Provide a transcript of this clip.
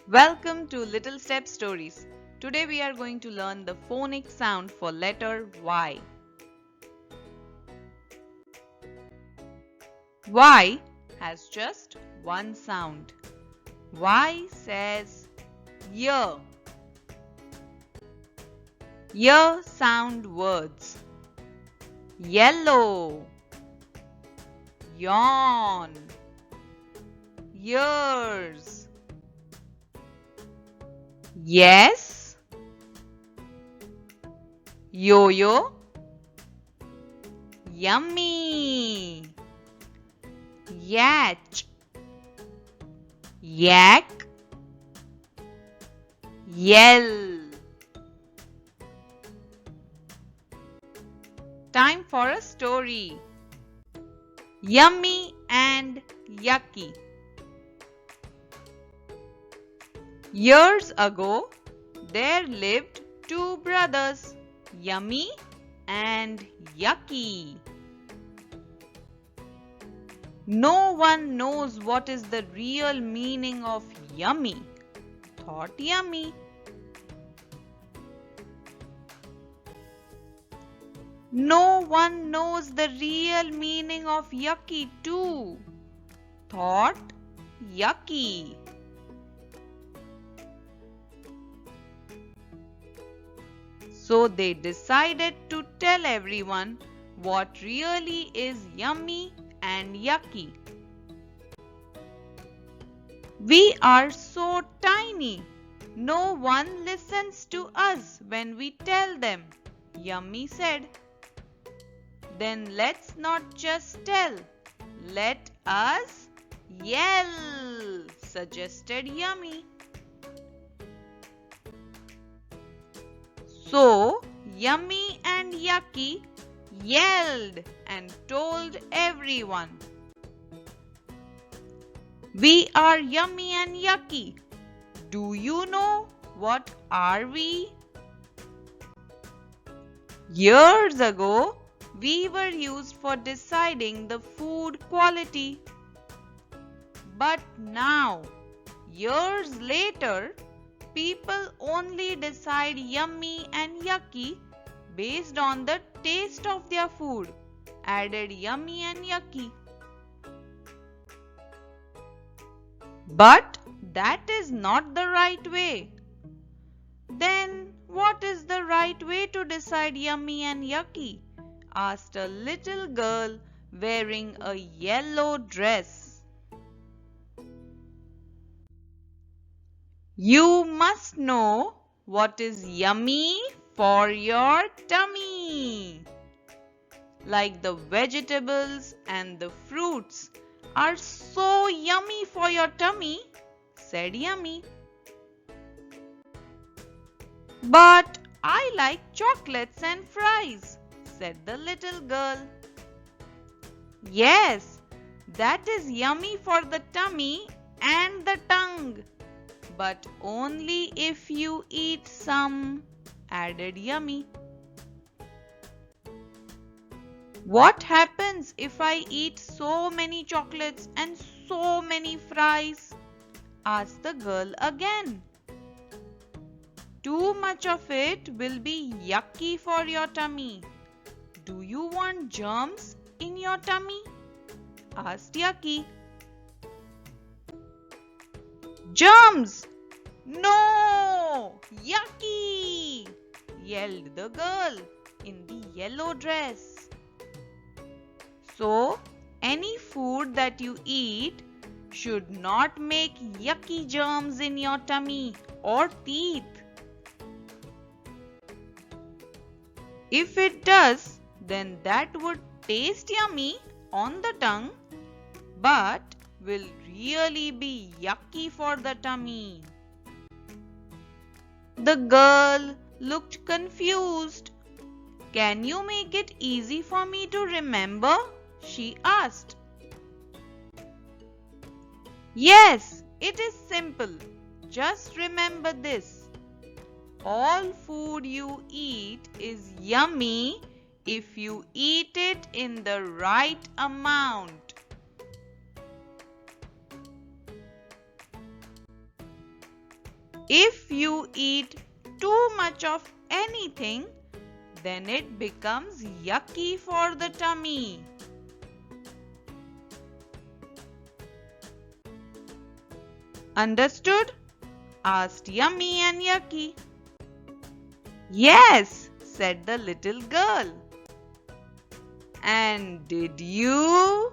Welcome to Little Step Stories. Today we are going to learn the phonic sound for letter Y. Y has just one sound. Y says Y. Y sound words. Yellow, yawn, years. Yes, yo-yo, yummy, yatch, yak, yell. Time for a story. Yummy and Yucky. Years ago, there lived two brothers, Yummy and Yucky. No one knows what is the real meaning of yummy, thought Yummy. No one knows the real meaning of yucky too, thought Yucky. So they decided to tell everyone what really is yummy and yucky. We are so tiny. No one listens to us when we tell them, Yummy said. Then let's not just tell. Let us yell, suggested Yummy. So, Yummy and Yucky yelled and told everyone, We are Yummy and Yucky. Do you know what are we? Years ago, we were used for deciding the food quality. But now, years later, people only decide yummy and yucky based on the taste of their food, added Yummy and Yucky. But that is not the right way. Then what is the right way to decide yummy and yucky? Asked a little girl wearing a yellow dress. You must know what is yummy for your tummy. Like the vegetables and the fruits are so yummy for your tummy, said Yummy. But I like chocolates and fries, said the little girl. Yes, that is yummy for the tummy and the tongue, but only if you eat some, added Yummy. What happens if I eat so many chocolates and so many fries? Asked the girl again. Too much of it will be yucky for your tummy. Do you want germs in your tummy? Asked Yucky. Germs! No! Yucky! Yelled the girl in the yellow dress. So, any food that you eat should not make yucky germs in your tummy or teeth. If it does, then that would taste yummy on the tongue, but will really be yucky for the tummy. The girl looked confused. Can you make it easy for me to remember? She asked. Yes, it is simple. Just remember this. All food you eat is yummy if you eat it in the right amount. If you eat too much of anything, then it becomes yucky for the tummy. Understood? Asked Yummy and Yucky. Yes, said the little girl. And did you?